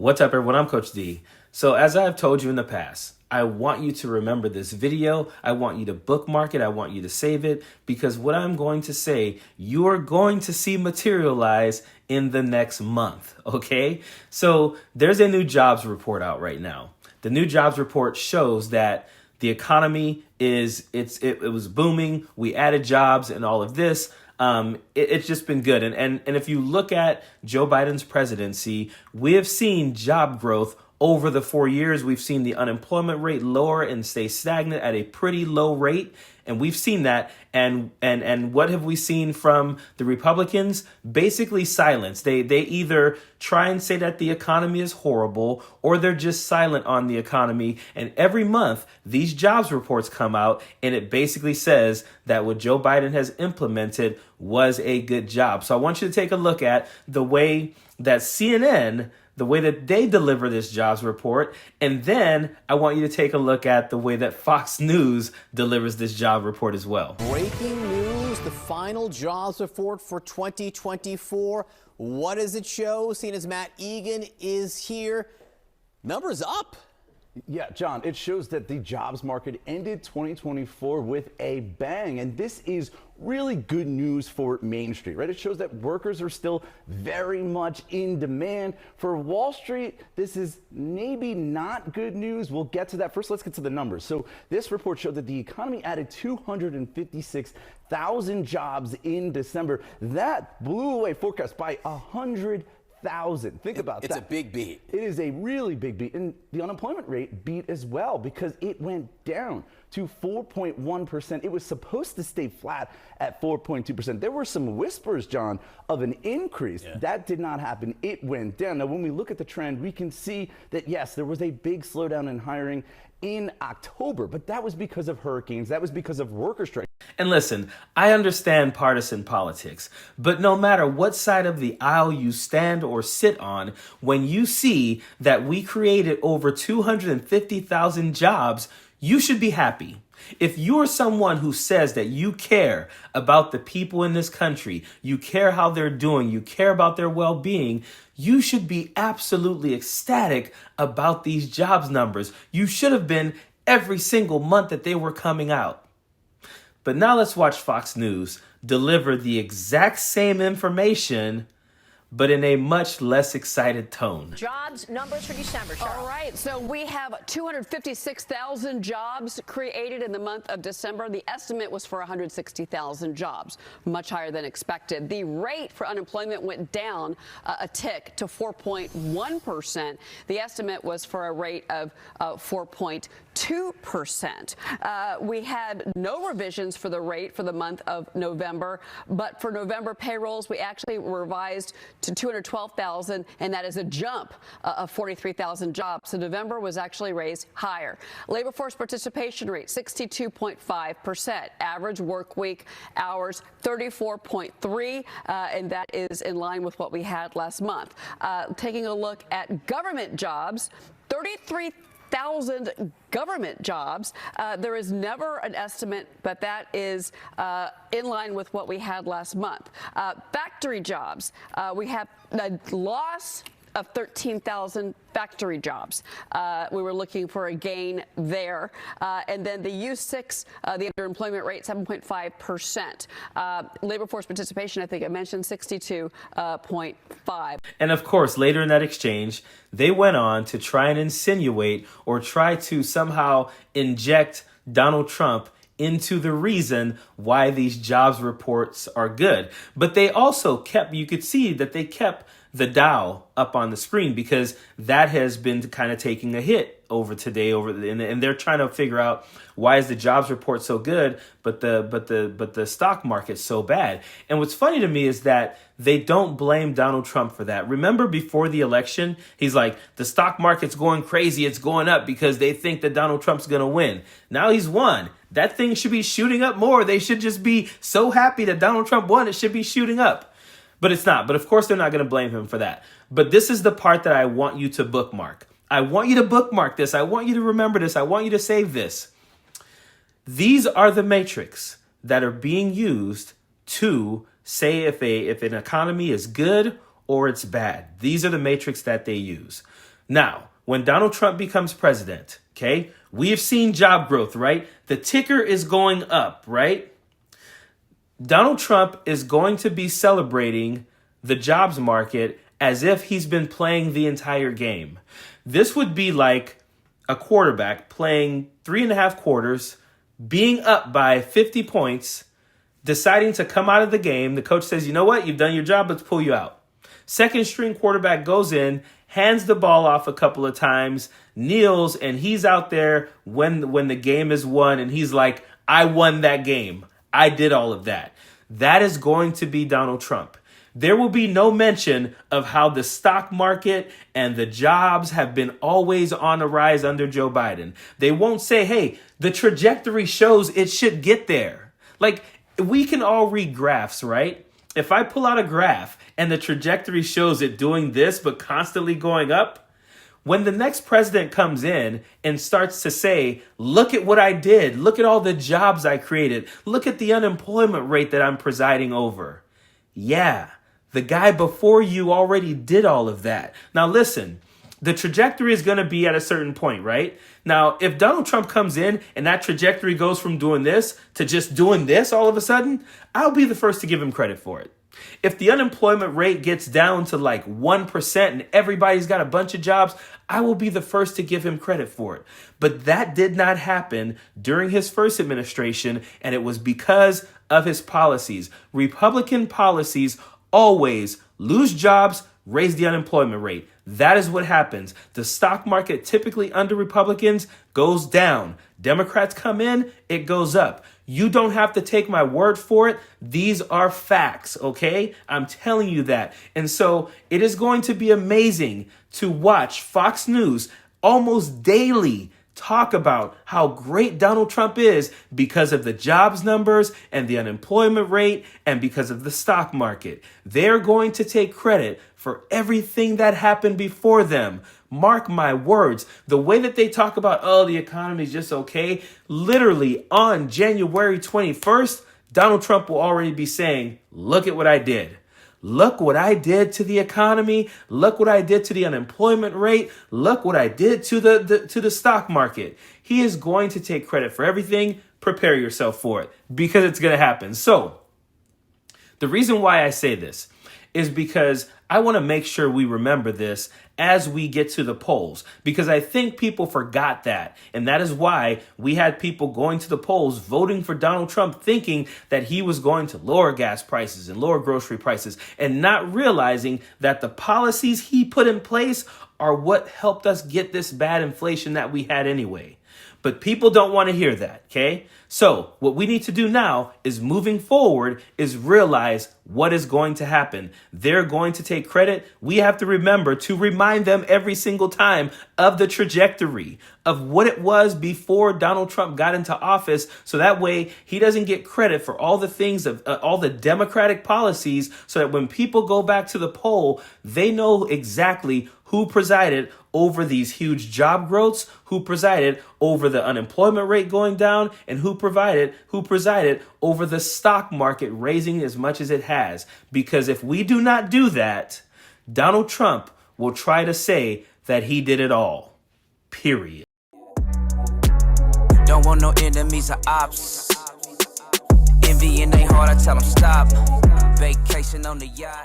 What's up, everyone? I'm Coach D. So as I've told you in the past, I want you to remember this video. I want you to bookmark it. I want you to save it, because what I'm going to say, you are going to see materialize in the next month, okay? So there's a new jobs report out right now. The new jobs report shows that the economy it was booming. We added jobs and all of this. It's just been good. And if you look at Joe Biden's presidency, we have seen job growth over the 4 years. We've seen the unemployment rate lower and stay stagnant at a pretty low rate. And we've seen that. And what have we seen from the Republicans? Basically silence. They either try and say that the economy is horrible, or they're just silent on the economy. And every month, these jobs reports come out, and it basically says that what Joe Biden has implemented was a good job. So I want you to take a look at the way that CNN, the way that they deliver this jobs report. And then I want you to take a look at the way that Fox News delivers this job report as well. Breaking news, the final jobs report for 2024. What does it show? Seeing as Matt Egan is here. Numbers up. Yeah, John, it shows that the jobs market ended 2024 with a bang. And this is really good news for Main Street, right? It shows that workers are still very much in demand. For Wall Street, this is maybe not good news. We'll get to that. First, let's get to the numbers. So this report showed that the economy added 256,000 jobs in December. That blew away forecasts by 100,000. Think about that. It's a big beat. It is a really big beat. And the unemployment rate beat as well, because it went down to 4.1%. It was supposed to stay flat at 4.2%. There were some whispers, John, of an increase. Yeah. That did not happen. It went down. Now, when we look at the trend, we can see that, yes, there was a big slowdown in hiring in October, but that was because of hurricanes. That was because of worker strikes. And listen, I understand partisan politics, but no matter what side of the aisle you stand or sit on, when you see that we created over 250,000 jobs, you should be happy. If you're someone who says that you care about the people in this country, you care how they're doing, you care about their well-being, you should be absolutely ecstatic about these jobs numbers. You should have been every single month that they were coming out. But now let's watch Fox News deliver the exact same information, but in a much less excited tone. Jobs numbers for December, Charles. All right, so we have 256,000 jobs created in the month of December. The estimate was for 160,000 jobs, much higher than expected. The rate for unemployment went down a tick to 4.1%. The estimate was for a rate of 4.2%. We had no revisions for the rate for the month of November, but for November payrolls, we actually revised to 212,000, and that is a jump of 43,000 jobs. So November was actually raised higher. Labor force participation rate, 62.5%. Average work week hours, 34.3, and that is in line with what we had last month. Taking a look at government jobs, 33,000 government jobs. There is never an estimate, but that is in line with what we had last month. Factory jobs, we have a loss of 13,000 factory jobs. We were looking for a gain there. And then the U6, the underemployment rate, 7.5%. Labor force participation, I think I mentioned, 62.5. And of course, later in that exchange, they went on to try and insinuate or try to somehow inject Donald Trump into the reason why these jobs reports are good. But they also you could see that they kept the Dow up on the screen, because that has been kind of taking a hit and they're trying to figure out, why is the jobs report so good, but the stock market's so bad. And what's funny to me is that they don't blame Donald Trump for that. Remember, before the election, he's like, the stock market's going crazy, it's going up because they think that Donald Trump's going to win. Now he's won. That thing should be shooting up more. They should just be so happy that Donald Trump won. It should be shooting up. But it's not. But of course, they're not going to blame him for that. But this is the part that I want you to bookmark. I want you to bookmark this. I want you to remember this. I want you to save this. These are the metrics that are being used to say if an economy is good or it's bad. These are the metrics that they use. Now, when Donald Trump becomes president, okay, we have seen job growth, right? The ticker is going up, right? Donald Trump is going to be celebrating the jobs market as if he's been playing the entire game. This would be like a quarterback playing 3.5 quarters, being up by 50 points, deciding to come out of the game. The coach says, you know what? You've done your job. Let's pull you out. Second string quarterback goes in, hands the ball off a couple of times, kneels, and he's out there when the game is won, and he's like, I won that game. I did all of that. That is going to be Donald Trump. There will be no mention of how the stock market and the jobs have been always on a rise under Joe Biden. They won't say, hey, the trajectory shows it should get there. Like, we can all read graphs, right? If I pull out a graph and the trajectory shows it doing this but constantly going up, when the next president comes in and starts to say, look at what I did, look at all the jobs I created, look at the unemployment rate that I'm presiding over. Yeah, the guy before you already did all of that. Now listen, the trajectory is going to be at a certain point, right? Now, if Donald Trump comes in and that trajectory goes from doing this to just doing this all of a sudden, I'll be the first to give him credit for it. If the unemployment rate gets down to like 1% and everybody's got a bunch of jobs, I will be the first to give him credit for it. But that did not happen during his first administration, and it was because of his policies. Republican policies always lose jobs, raise the unemployment rate. That is what happens. The stock market typically under Republicans goes down. Democrats come in, it goes up. You don't have to take my word for it. These are facts, okay? I'm telling you that. And so it is going to be amazing to watch Fox News almost daily talk about how great Donald Trump is because of the jobs numbers and the unemployment rate and because of the stock market. They're going to take credit for everything that happened before them. Mark my words, the way that they talk about, oh, the economy is just okay, literally on January 21st, Donald Trump will already be saying, look at what I did. Look what I did to the economy. Look what I did to the unemployment rate. Look what I did to the stock market. He is going to take credit for everything. Prepare yourself for it because it's going to happen. So the reason why I say this is because I want to make sure we remember this as we get to the polls, because I think people forgot that. And that is why we had people going to the polls voting for Donald Trump thinking that he was going to lower gas prices and lower grocery prices and not realizing that the policies he put in place are what helped us get this bad inflation that we had anyway. But people don't want to hear that, okay? So what we need to do now is moving forward is realize what is going to happen. They're going to take credit. We have to remember to remind them every single time of the trajectory of what it was before Donald Trump got into office. So that way he doesn't get credit for all the things of all the Democratic policies, so that when people go back to the poll, they know exactly who presided over these huge job growths, who presided over the unemployment rate going down, and who presided over the stock market raising as much as it has. Because if we do not do that, Donald Trump will try to say that he did it all. Period. Don't want no enemies or ops. Envy in their heart, I tell them stop. Vacation on the yacht.